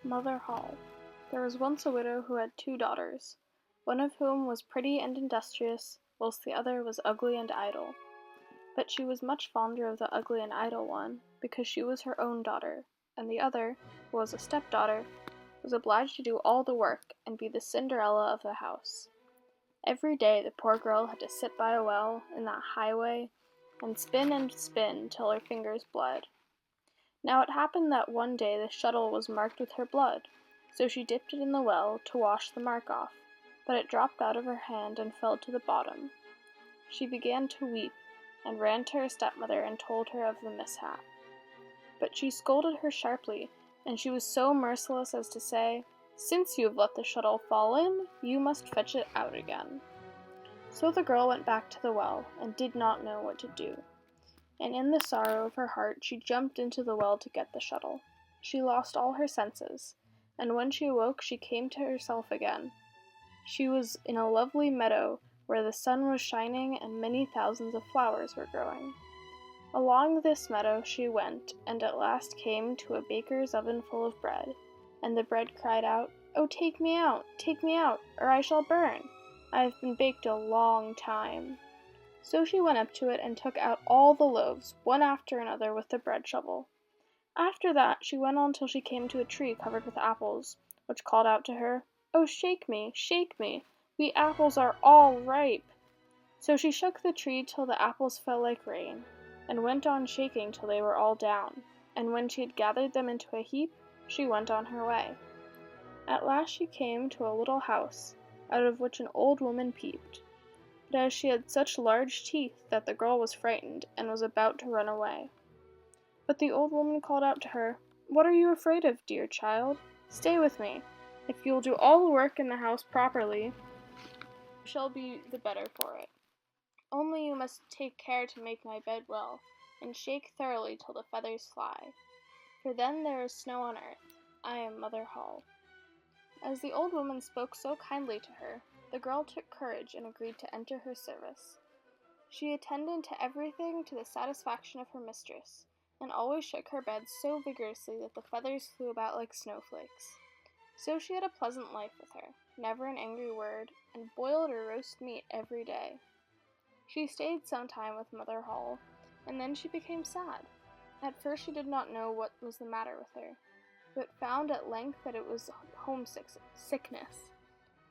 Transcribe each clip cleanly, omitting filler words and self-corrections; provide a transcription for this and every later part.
Mother Holle. There was once a widow who had 2 daughters, one of whom was pretty and industrious, whilst the other was ugly and idle. But she was much fonder of the ugly and idle one, because she was her own daughter, and the other, who was a stepdaughter, was obliged to do all the work and be the Cinderella of the house. Every day the poor girl had to sit by a well in that highway and spin till her fingers bled. Now it happened that one day the shuttle was marked with her blood, so she dipped it in the well to wash the mark off, but it dropped out of her hand and fell to the bottom. She began to weep, and ran to her stepmother and told her of the mishap. But she scolded her sharply, and she was so merciless as to say, "Since you have let the shuttle fall in, you must fetch it out again." So the girl went back to the well, and did not know what to do. And in the sorrow of her heart she jumped into the well to get the shuttle. She lost all her senses, and when she awoke she came to herself again. She was in a lovely meadow where the sun was shining and many thousands of flowers were growing. Along this meadow she went, and at last came to a baker's oven full of bread, and the bread cried out, "Oh, take me out, or I shall burn. I have been baked a long time." So she went up to it and took out all the loaves, one after another, with the bread shovel. After that she went on till she came to a tree covered with apples, which called out to her, "Oh, shake me, we apples are all ripe." So she shook the tree till the apples fell like rain, and went on shaking till they were all down, and when she had gathered them into a heap, she went on her way. At last she came to a little house, out of which an old woman peeped. But as she had such large teeth that the girl was frightened, and was about to run away. But the old woman called out to her, "What are you afraid of, dear child? Stay with me. If you will do all the work in the house properly, you shall be the better for it. Only you must take care to make my bed well, and shake thoroughly till the feathers fly. For then there is snow on earth. I am Mother Holle." As the old woman spoke so kindly to her, the girl took courage and agreed to enter her service. She attended to everything to the satisfaction of her mistress, and always shook her bed so vigorously that the feathers flew about like snowflakes. So she had a pleasant life with her, never an angry word, and boiled or roast meat every day. She stayed some time with Mother Holle, and then she became sad. At first she did not know what was the matter with her, but found at length that it was homesickness.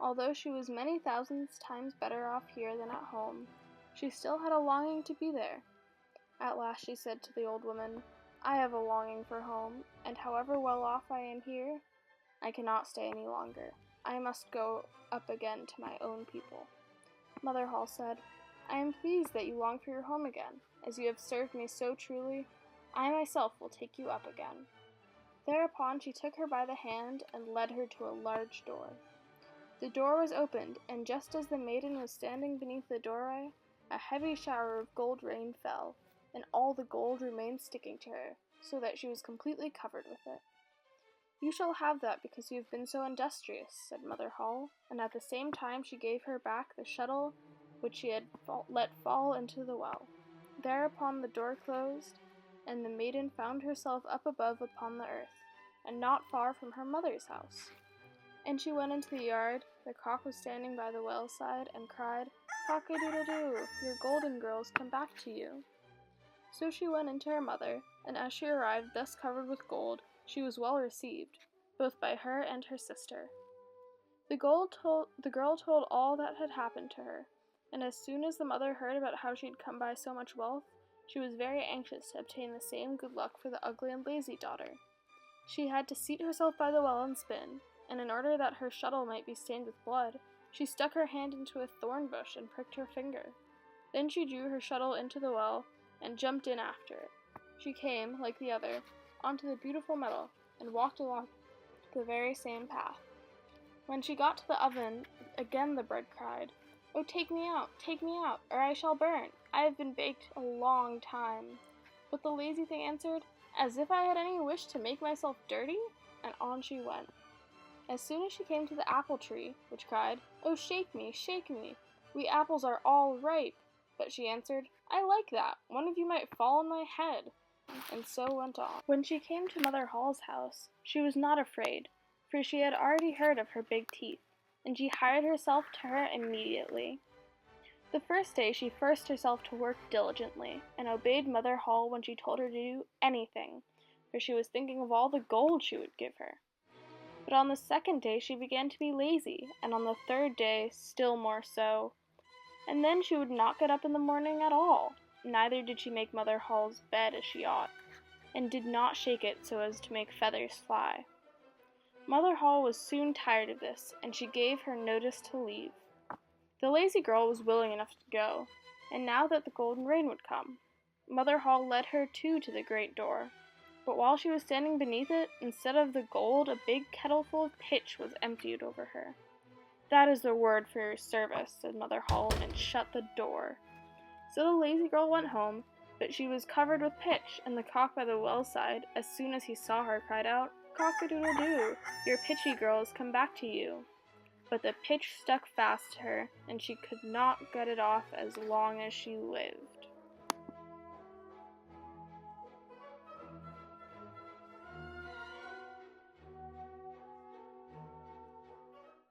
Although she was many thousands times better off here than at home, she still had a longing to be there. At last she said to the old woman, "I have a longing for home, and however well off I am here, I cannot stay any longer. I must go up again to my own people." Mother Holle said, "I am pleased that you long for your home again. As you have served me so truly, I myself will take you up again." Thereupon she took her by the hand and led her to a large door. The door was opened, and just as the maiden was standing beneath the doorway, a heavy shower of gold rain fell, and all the gold remained sticking to her, so that she was completely covered with it. "You shall have that because you have been so industrious," said Mother Holle, and at the same time she gave her back the shuttle which she had let fall into the well. Thereupon the door closed, and the maiden found herself up above upon the earth, and not far from her mother's house. And she went into the yard. The cock was standing by the well side, and cried, "Cock-a-doodle-doo, your golden girls come back to you." So she went in to her mother, and as she arrived thus covered with gold, she was well received, both by her and her sister. The girl told all that had happened to her, and as soon as the mother heard about how she had come by so much wealth, she was very anxious to obtain the same good luck for the ugly and lazy daughter. She had to seat herself by the well and spin, and in order that her shuttle might be stained with blood, she stuck her hand into a thorn bush and pricked her finger. Then she drew her shuttle into the well, and jumped in after it. She came, like the other, onto the beautiful meadow, and walked along the very same path. When she got to the oven, again the bread cried, "Oh, take me out, or I shall burn. I have been baked a long time." But the lazy thing answered, "As if I had any wish to make myself dirty," and on she went. As soon as she came to the apple tree, which cried, "Oh, shake me, we apples are all ripe," but she answered, "I like that, one of you might fall on my head," and so went on. When she came to Mother Holle's house, she was not afraid, for she had already heard of her big teeth, and she hired herself to her immediately. The first day she forced herself to work diligently, and obeyed Mother Holle when she told her to do anything, for she was thinking of all the gold she would give her. But on the second day she began to be lazy, and on the third day still more so. And then she would not get up in the morning at all, neither did she make Mother Holle's bed as she ought, and did not shake it so as to make feathers fly. Mother Holle was soon tired of this, and she gave her notice to leave. The lazy girl was willing enough to go, and now that the golden rain would come, Mother Holle led her too to the great door. But while she was standing beneath it, instead of the gold, a big kettle full of pitch was emptied over her. "That is the word for your service," said Mother Holle, and shut the door. So the lazy girl went home, but she was covered with pitch, and the cock by the well side, as soon as he saw her, cried out, "Cock-a-doodle-doo, your pitchy girl has come back to you." But the pitch stuck fast to her, and she could not get it off as long as she lived.